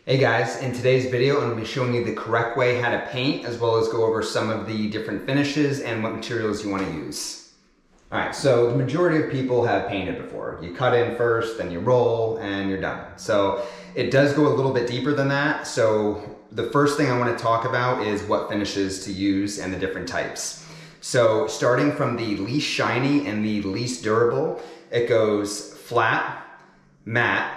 Hey guys, in today's video I'm going to be showing you the correct way how to paint, as well as go over some of the different finishes and what materials you want to use. Alright, so the majority of people have painted before. You cut in first, then you roll, and you're done. So it does go a little bit deeper than that. So the first thing I want to talk about is what finishes to use and the different types. So starting from the least shiny and the least durable, it goes flat, matte,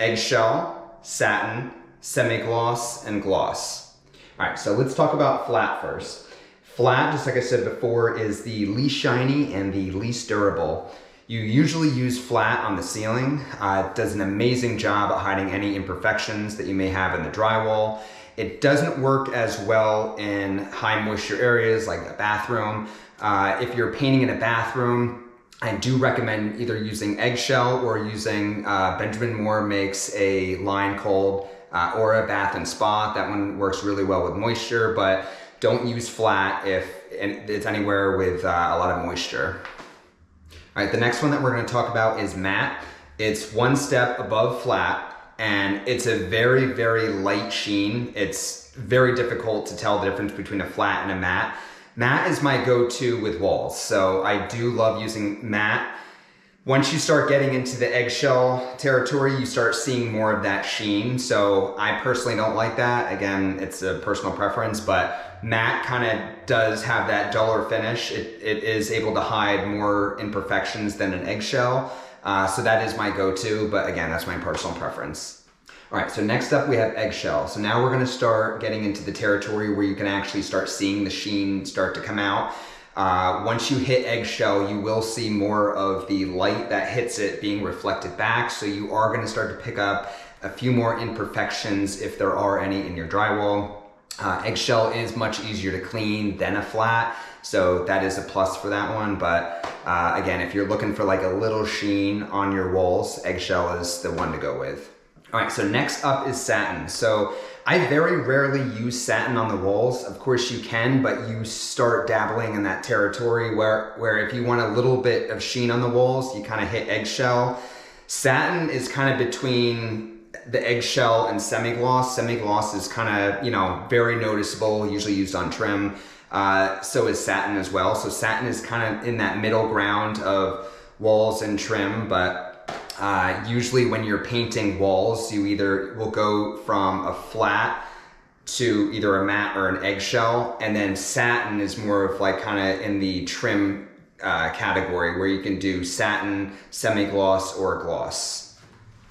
eggshell, satin, semi-gloss, and gloss. All right, so let's talk about flat first. Flat, just like I said before, is the least shiny and the least durable. You usually use flat on the ceiling. It does an amazing job at hiding any imperfections that you may have in the drywall. It doesn't work as well in high moisture areas like a bathroom. If you're painting in a bathroom, I do recommend either using eggshell or using, Benjamin Moore makes a line called Aura Bath and Spa. That one works really well with moisture, but don't use flat if it's anywhere with a lot of moisture. All right, the next one that we're going to talk about is matte. It's one step above flat, and it's a very, very light sheen. It's very difficult to tell the difference between a flat and a matte. Matte is my go-to with walls, so I do love using matte. Once you start getting into the eggshell territory, you start seeing more of that sheen, so I personally don't like that. Again, it's a personal preference, but matte kind of does have that duller finish. It is able to hide more imperfections than an eggshell, so that is my go-to, but again, that's my personal preference. All right, so next up we have eggshell. So now we're gonna start getting into the territory where you can actually start seeing the sheen start to come out. Once you hit eggshell, you will see more of the light that hits it being reflected back. So you are gonna start to pick up a few more imperfections if there are any in your drywall. Eggshell is much easier to clean than a flat, so that is a plus for that one. But again, if you're looking for like a little sheen on your walls, eggshell is the one to go with. All right, so next up is satin. So I very rarely use satin on the walls. Of course you can, but you start dabbling in that territory where if you want a little bit of sheen on the walls, you kind of hit eggshell. Satin is kind of between the eggshell and semi-gloss. Semi-gloss is kind of, you know, very noticeable, usually used on trim. So is satin as well. So satin is kind of in that middle ground of walls and trim, but usually when you're painting walls, you either will go from a flat to either a matte or an eggshell, and then satin is more of like kind of in the trim category where you can do satin, semi-gloss, or gloss.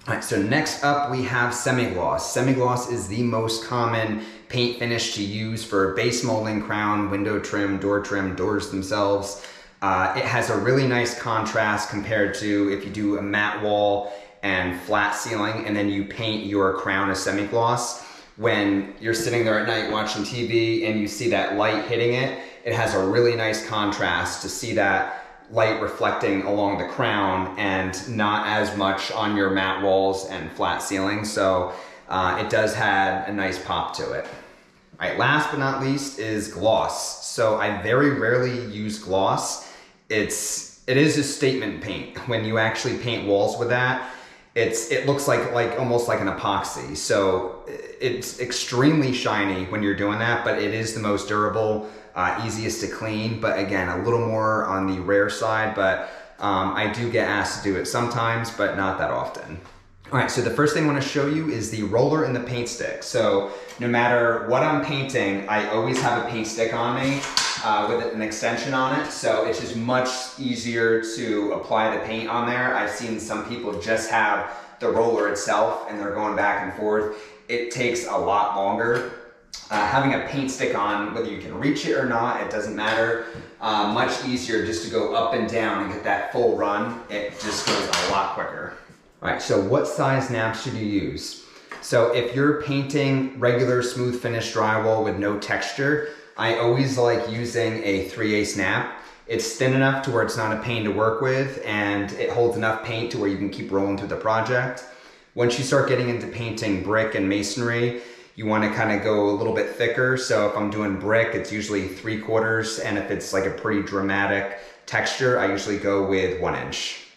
All right, so next up we have semi-gloss. Semi-gloss is the most common paint finish to use for base molding, crown, window trim, doors themselves. It has a really nice contrast compared to if you do a matte wall and flat ceiling and then you paint your crown a semi-gloss. When you're sitting there at night watching TV and you see that light hitting it, it has a really nice contrast to see that light reflecting along the crown and not as much on your matte walls and flat ceiling. So it does have a nice pop to it. All right, last but not least is gloss. So I very rarely use gloss. It is a statement paint. When you actually paint walls with that, it looks like almost like an epoxy. So it's extremely shiny when you're doing that, but it is the most durable, easiest to clean. But again, a little more on the rare side, but I do get asked to do it sometimes, but not that often. All right, so the first thing I want to show you is the roller and the paint stick. So no matter what I'm painting, I always have a paint stick on me with an extension on it. So it's just much easier to apply the paint on there. I've seen some people just have the roller itself and they're going back and forth. It takes a lot longer. Having a paint stick on, whether you can reach it or not, it doesn't matter. Much easier just to go up and down and get that full run. It just goes a lot quicker. All right, so what size nap should you use? So if you're painting regular smooth finish drywall with no texture, I always like using a 3/8 nap. It's thin enough to where it's not a pain to work with, and it holds enough paint to where you can keep rolling through the project. Once you start getting into painting brick and masonry, you want to kind of go a little bit thicker. So if I'm doing brick, it's usually 3/4, and if it's like a pretty dramatic texture, I usually go with 1 inch.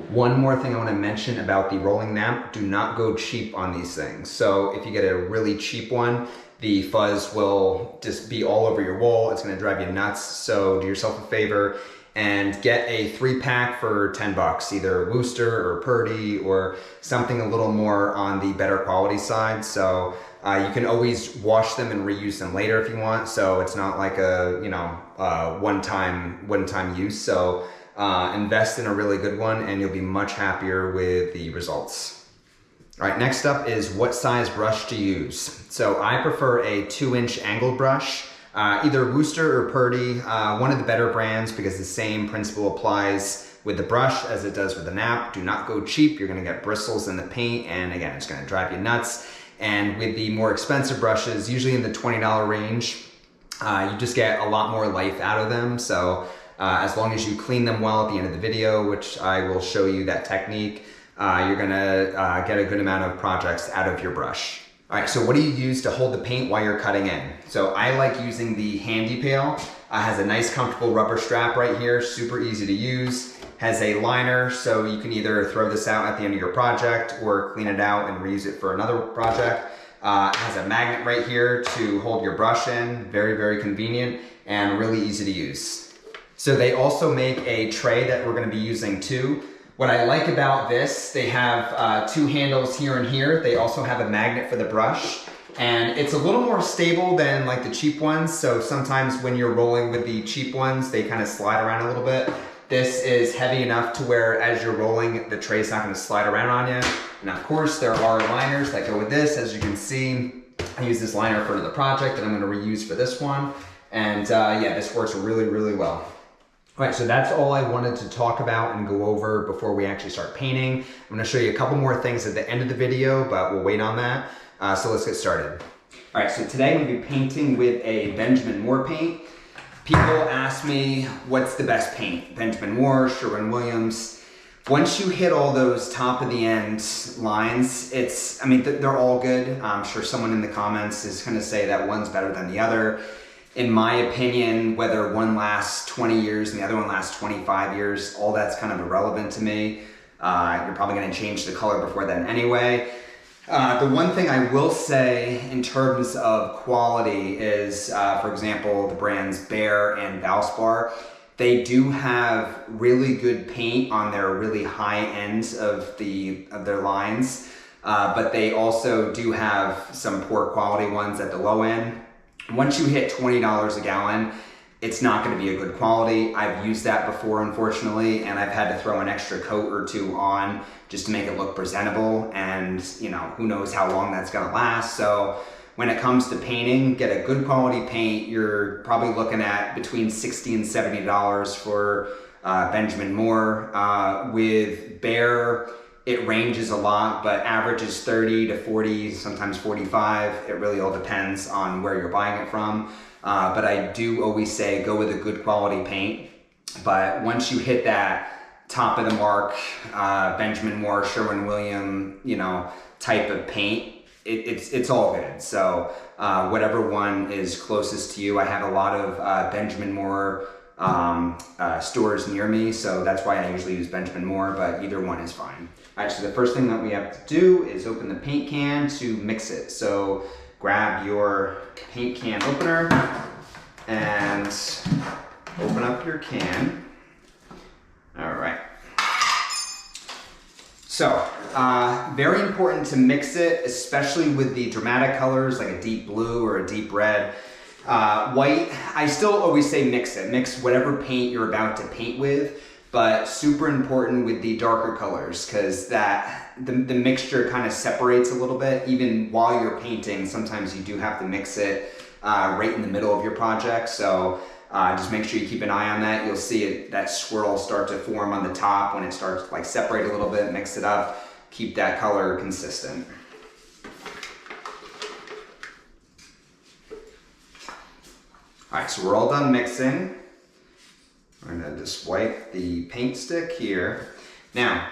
One more thing I want to mention about the rolling nap, do not go cheap on these things. So if you get a really cheap one, the fuzz will just be all over your wall. It's going to drive you nuts. So do yourself a favor and get a 3-pack for 10 bucks, either Worcester or Purdy or something a little more on the better quality side. So you can always wash them and reuse them later if you want. So it's not like a, one-time use. So invest in a really good one and you'll be much happier with the results. All right, next up is what size brush to use. So I prefer a 2-inch angled brush, either Worcester or Purdy, one of the better brands, because the same principle applies with the brush as it does with the nap. Do not go cheap. You're gonna get bristles in the paint, and again, it's gonna drive you nuts. And with the more expensive brushes, usually in the $20 range, you just get a lot more life out of them. So as long as you clean them well at the end of the video, which I will show you that technique, you're gonna get a good amount of projects out of your brush. All right, so what do you use to hold the paint while you're cutting in? So I like using the handy pail. Has a nice comfortable rubber strap right here, super easy to use. Has a liner, so you can either throw this out at the end of your project or clean it out and reuse it for another project. Has a magnet right here to hold your brush in, very, very convenient and really easy to use. So they also make a tray that we're gonna be using too. What I like about this, they have 2 handles here and here. They also have a magnet for the brush, and it's a little more stable than like the cheap ones. So sometimes when you're rolling with the cheap ones, they kind of slide around a little bit. This is heavy enough to where as you're rolling, the tray's not gonna slide around on you. And of course, there are liners that go with this. As you can see, I use this liner for the project that I'm gonna reuse for this one. And yeah, this works really, really well. All right, so that's all I wanted to talk about and go over before we actually start painting. I'm gonna show you a couple more things at the end of the video, but we'll wait on that. So let's get started. All right, so today I'm gonna be painting with a Benjamin Moore paint. People ask me, what's the best paint? Benjamin Moore, Sherwin-Williams. Once you hit all those top of the end lines, they're all good. I'm sure someone in the comments is gonna say that one's better than the other. In my opinion, whether one lasts 20 years and the other one lasts 25 years, all that's kind of irrelevant to me. You're probably gonna change the color before then anyway. The one thing I will say in terms of quality is, for example, the brands Behr and Valspar, they do have really good paint on their really high ends of their lines, but they also do have some poor quality ones at the low end. Once you hit $20 a gallon, it's not going to be a good quality. I've used that before, unfortunately, and I've had to throw an extra coat or 2 on just to make it look presentable, and who knows how long that's going to last. So when it comes to painting, get a good quality paint. You're probably looking at between $60 and $70 for Benjamin Moore. With Behr, it ranges a lot, but average is 30 to 40, sometimes 45. It really all depends on where you're buying it from. But I do always say go with a good quality paint. But once you hit that top of the mark, Benjamin Moore, Sherwin-Williams, type of paint, it's all good. So whatever one is closest to you. I have a lot of Benjamin Moore stores near me, so that's why I usually use Benjamin Moore, but either one is fine. All right, so the first thing that we have to do is open the paint can to mix it. So grab your paint can opener and open up your can. All right. So, very important to mix it, especially with the dramatic colors like a deep blue or a deep red. White, I still always say mix it. Mix whatever paint you're about to paint with, but super important with the darker colors, because the mixture kind of separates a little bit. Even while you're painting, sometimes you do have to mix it right in the middle of your project. So just make sure you keep an eye on that. You'll see that swirl start to form on the top when it starts to separate a little bit. Mix it up, keep that color consistent. All right, so we're all done mixing. I'm gonna just wipe the paint stick here. Now,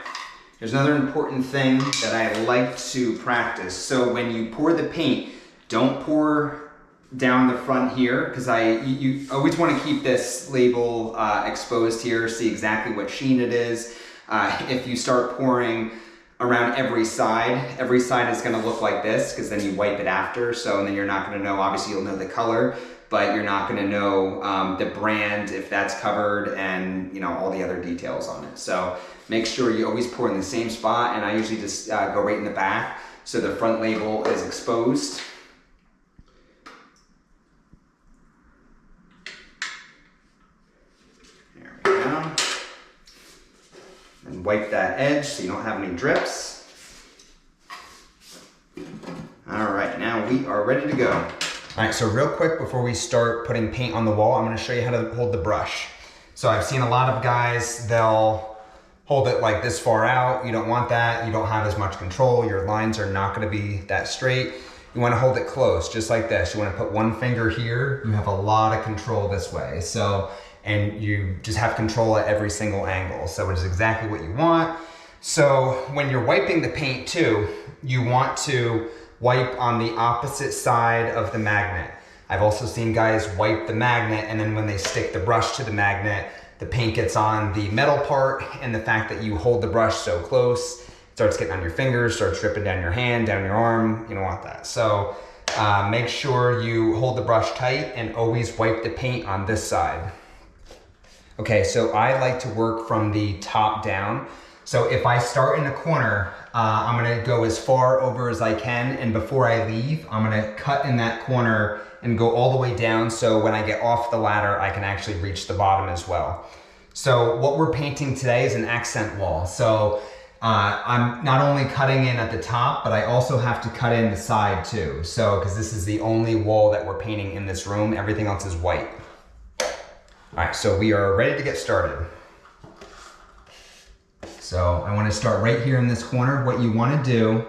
there's another important thing that I like to practice. So when you pour the paint, Don't pour down the front here, because you always want to keep this label exposed here, see exactly what sheen it is. If you start pouring around every side is going to look like this, because then you wipe it after, so then you're not going to know, obviously you'll know the color, but you're not going to know the brand if that's covered, and you know all the other details on it. So make sure you always pour in the same spot, and I usually just go right in the back so the front label is exposed. There we go. And wipe that edge so you don't have any drips. All right, now we are ready to go. All right, so real quick before we start putting paint on the wall, I'm gonna show you how to hold the brush. So I've seen a lot of guys, they'll hold it like this far out. You don't want that. You don't have as much control. Your lines are not gonna be that straight. You wanna hold it close, just like this. You wanna put one finger here. You have a lot of control this way. And you just have control at every single angle. So it is exactly what you want. So when you're wiping the paint too, you want to wipe on the opposite side of the magnet. I've also seen guys wipe the magnet, and then when they stick the brush to the magnet, the paint gets on the metal part, and the fact that you hold the brush so close, it starts getting on your fingers, starts dripping down your hand, down your arm. You don't want that. So make sure you hold the brush tight and always wipe the paint on this side. Okay, so I like to work from the top down. So if I start in the corner, I'm gonna go as far over as I can, and before I leave, I'm gonna cut in that corner and go all the way down, so when I get off the ladder, I can actually reach the bottom as well. So what we're painting today is an accent wall. So I'm not only cutting in at the top, but I also have to cut in the side too. So, because this is the only wall that we're painting in this room, everything else is white. All right, so we are ready to get started. So I want to start right here in this corner. What you want to do,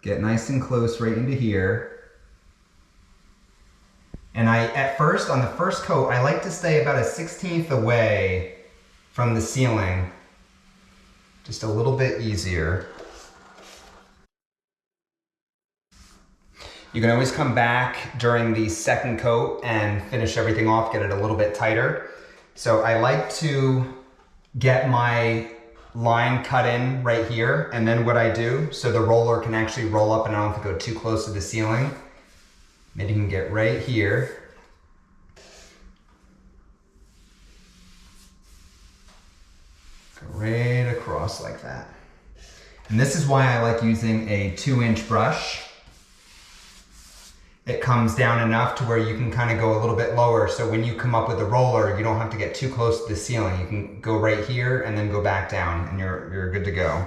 get nice and close right into here. And at first, on the first coat, I like to stay about a 1/16 away from the ceiling. Just a little bit easier. You can always come back during the second coat and finish everything off, get it a little bit tighter. So I like to get my line cut in right here, and then what I do, so the roller can actually roll up and I don't have to go too close to the ceiling. Then you can get right here. Go right across like that. And this is why I like using a 2-inch brush. It comes down enough to where you can kind of go a little bit lower, so when you come up with the roller, you don't have to get too close to the ceiling. You can go right here and then go back down, and you're good to go.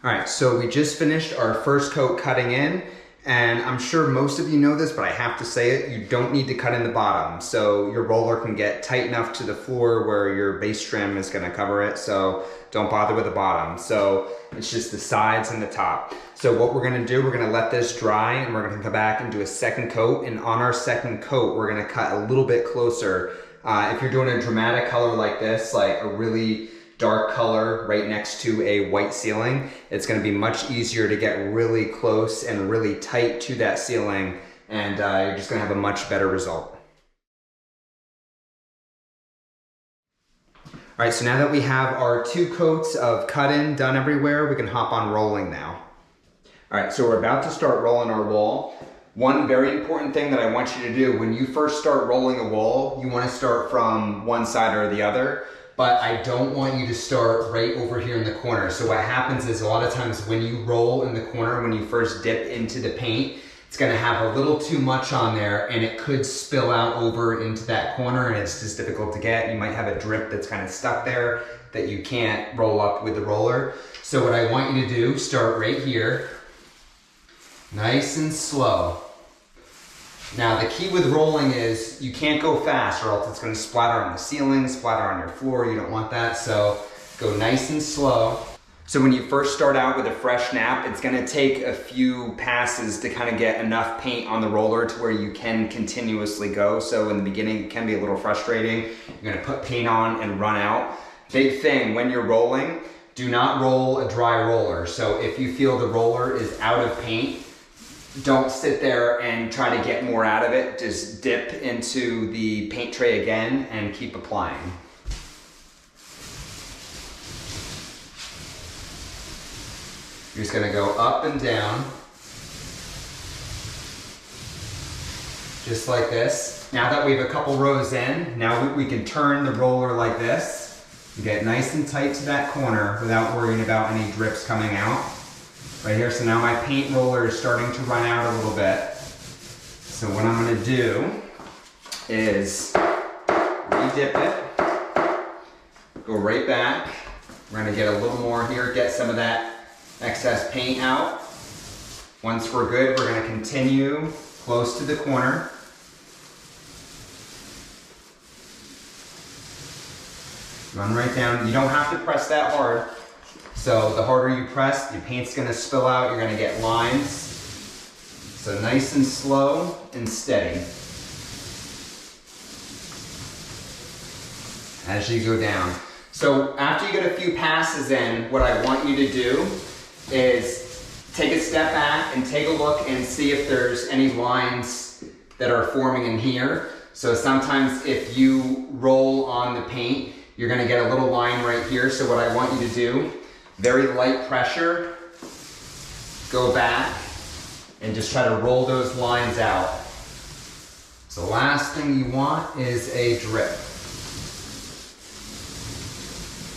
All right, so we just finished our first coat cutting in, and I'm sure most of you know this, but I have to say it, you don't need to cut in the bottom. So your roller can get tight enough to the floor where your base trim is gonna cover it, so don't bother with the bottom. So it's just the sides and the top. So what we're gonna do, we're gonna let this dry, and we're gonna come back and do a second coat, and on our second coat, we're gonna cut a little bit closer. If you're doing a dramatic color like this, like a really dark color right next to a white ceiling, it's going to be much easier to get really close and really tight to that ceiling, and you're just going to have a much better result. All right, so now that we have our 2 coats of cut-in done everywhere, we can hop on rolling now. All right, so we're about to start rolling our wall. One very important thing that I want you to do, when you first start rolling a wall, you want to start from one side or the other. But I don't want you to start right over here in the corner. So what happens is a lot of times when you roll in the corner, when you first dip into the paint, it's gonna have a little too much on there, and it could spill out over into that corner, and it's just difficult to get. You might have a drip that's kind of stuck there that you can't roll up with the roller. So what I want you to do, start right here, nice and slow. Now the key with rolling is you can't go fast or else it's gonna splatter on the ceiling, splatter on your floor. You don't want that, so go nice and slow. So when you first start out with a fresh nap, it's gonna take a few passes to kind of get enough paint on the roller to where you can continuously go. So in the beginning, it can be a little frustrating. You're gonna put paint on and run out. Big thing, when you're rolling, do not roll a dry roller. So if you feel the roller is out of paint, don't sit there and try to get more out of it. Just dip into the paint tray again and keep applying. You're just gonna go up and down, just like this. Now that we have a couple rows in, now we can turn the roller like this. You get nice and tight to that corner without worrying about any drips coming out. Right here, so now my paint roller is starting to run out a little bit. So what I'm gonna do is re-dip it, go right back. We're gonna get a little more here, get some of that excess paint out. Once we're good, we're gonna continue close to the corner. Run right down. You don't have to press that hard. So the harder you press, your paint's gonna spill out, you're gonna get lines. So nice and slow and steady as you go down. So after you get a few passes in, what I want you to do is take a step back and take a look and see if there's any lines that are forming in here. So sometimes if you roll on the paint, you're gonna get a little line right here. So what I want you to do, very light pressure, go back and just try to roll those lines out. So the last thing you want is a drip.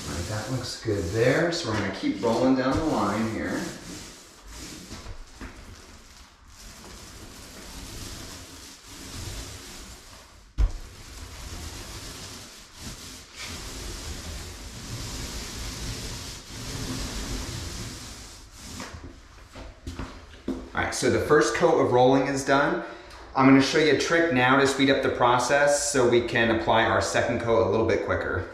All right, that looks good there. So we're gonna keep rolling down the line here. All right, so the first coat of rolling is done. I'm gonna show you a trick now to speed up the process so we can apply our second coat a little bit quicker.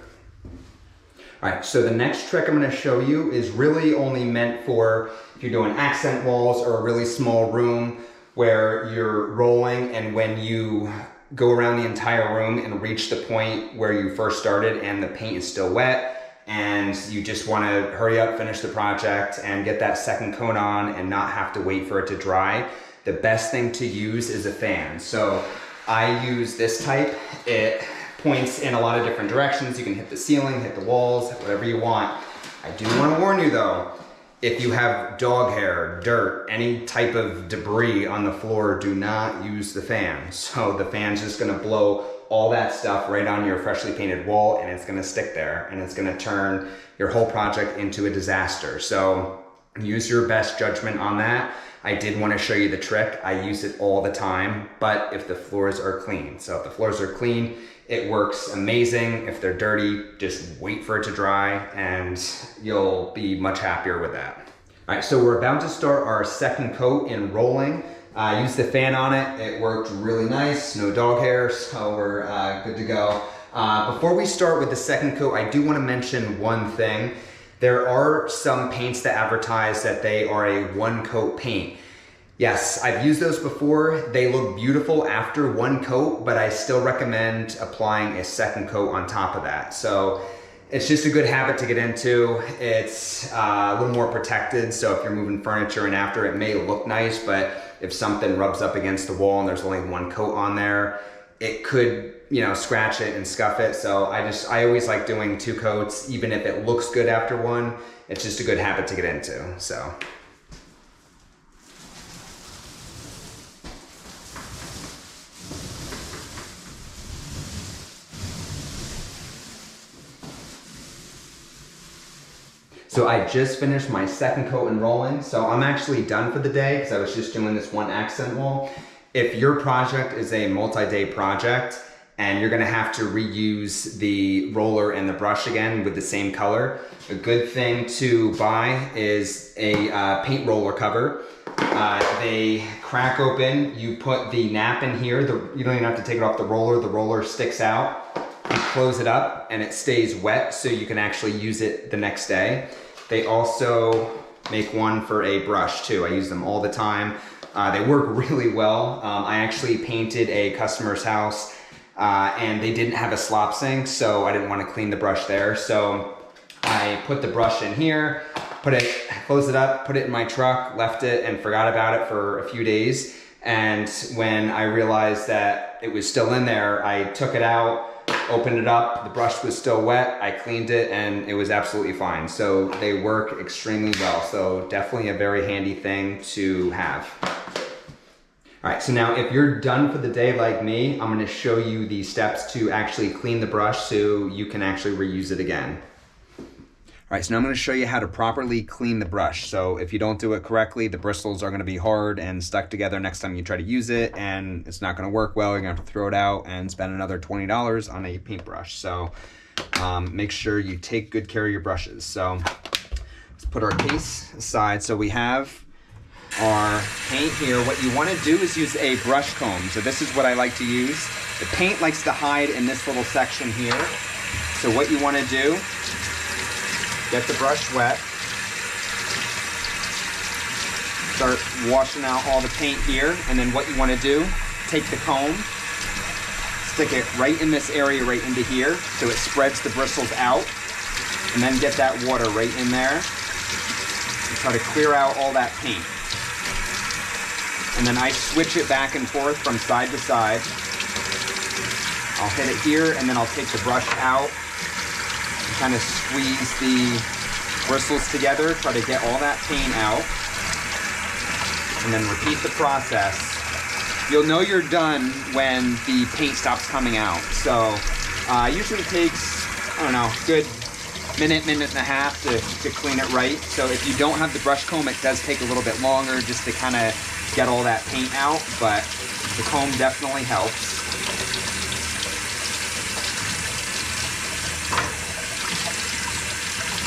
All right, so the next trick I'm gonna show you is really only meant for if you're doing accent walls or a really small room where you're rolling, and when you go around the entire room and reach the point where you first started and the paint is still wet, and you just want to hurry up, finish the project, and get that second coat on and not have to wait for it to dry. The best thing to use is a fan. So I use this type. It points in a lot of different directions. You can hit the ceiling, hit the walls, whatever you want. I do want to warn you though, if you have dog hair, dirt, any type of debris on the floor, do not use the fan. So the fan's just going to blow all that stuff right on your freshly painted wall, and it's gonna stick there, and it's gonna turn your whole project into a disaster. So use your best judgment on that. I did want to show you the trick. I use it all the time, but if the floors are clean. So if the floors are clean, it works amazing. If they're dirty, just wait for it to dry and you'll be much happier with that. All right, so we're about to start our second coat in rolling. I used the fan on it. It worked really nice, no dog hair, so we're good to go. Before we start with the second coat, I do want to mention one thing. There are some paints that advertise that they are a one coat paint. Yes, I've used those before. They look beautiful after one coat, but I still recommend applying a second coat on top of that. So it's just a good habit to get into. It's a little more protected, so if you're moving furniture and after, it may look nice, but if something rubs up against the wall and there's only one coat on there, it could, scratch it and scuff it. So I always like doing two coats, even if it looks good after one. It's just a good habit to get into, so. So I just finished my second coat in rolling, so I'm actually done for the day because I was just doing this one accent wall. If your project is a multi-day project and you're gonna have to reuse the roller and the brush again with the same color, a good thing to buy is a paint roller cover. They crack open. You put the nap in here. You don't even have to take it off the roller. The roller sticks out. You close it up and it stays wet so you can actually use it the next day. They also make one for a brush too. I use them all the time. They work really well. I actually painted a customer's house and they didn't have a slop sink, so I didn't want to clean the brush there. So I put the brush in here, closed it up, put it in my truck, left it and forgot about it for a few days. And when I realized that it was still in there, I took it out, opened it up, the brush was still wet, I cleaned it, and it was absolutely fine. So they work extremely well. So definitely a very handy thing to have. All right, so now if you're done for the day like me, I'm gonna show you the steps to actually clean the brush so you can actually reuse it again. All right, so now I'm gonna show you how to properly clean the brush. So if you don't do it correctly, the bristles are gonna be hard and stuck together next time you try to use it, and it's not gonna work well. You're gonna have to throw it out and spend another $20 on a paintbrush. So make sure you take good care of your brushes. So let's put our case aside. So we have our paint here. What you wanna do is use a brush comb. So this is what I like to use. The paint likes to hide in this little section here. So what you wanna do, get the brush wet, start washing out all the paint here, and then what you want to do, take the comb, stick it right in this area right into here so it spreads the bristles out, and then get that water right in there and try to clear out all that paint. And then I switch it back and forth from side to side. I'll hit it here and then I'll take the brush out, kind of squeeze the bristles together, try to get all that paint out, and then repeat the process. You'll know you're done when the paint stops coming out. So usually takes, I don't know, good minute and a half to clean it right. So if you don't have the brush comb, it does take a little bit longer just to kind of get all that paint out, but the comb definitely helps.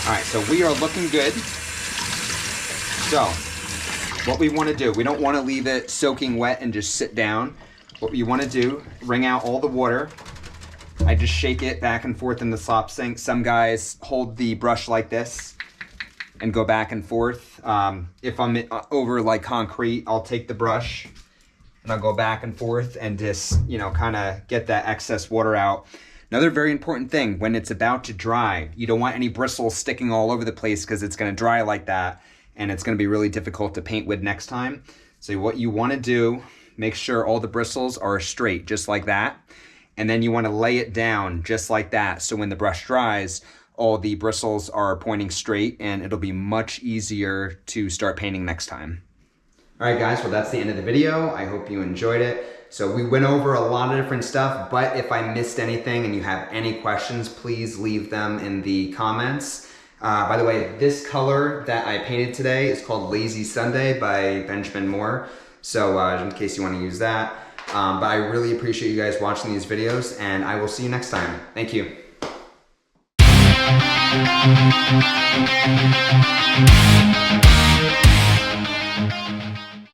All right, so we are looking good. So what we want to do, we don't want to leave it soaking wet and just sit down. What you want to do, wring out all the water. I just shake it back and forth in the slop sink. Some guys hold the brush like this and go back and forth. If I'm over like concrete, I'll take the brush and I'll go back and forth and just, you know, kind of get that excess water out. Another very important thing, when it's about to dry, you don't want any bristles sticking all over the place because it's going to dry like that and it's going to be really difficult to paint with next time. So what you want to do, make sure all the bristles are straight, just like that. And then you want to lay it down just like that. So when the brush dries, all the bristles are pointing straight and it'll be much easier to start painting next time. All right, guys, well, that's the end of the video. I hope you enjoyed it. So we went over a lot of different stuff, but if I missed anything and you have any questions, please leave them in the comments. By the way, this color that I painted today is called Lazy Sunday by Benjamin Moore. So in case you want to use that. But I really appreciate you guys watching these videos, and I will see you next time. Thank you.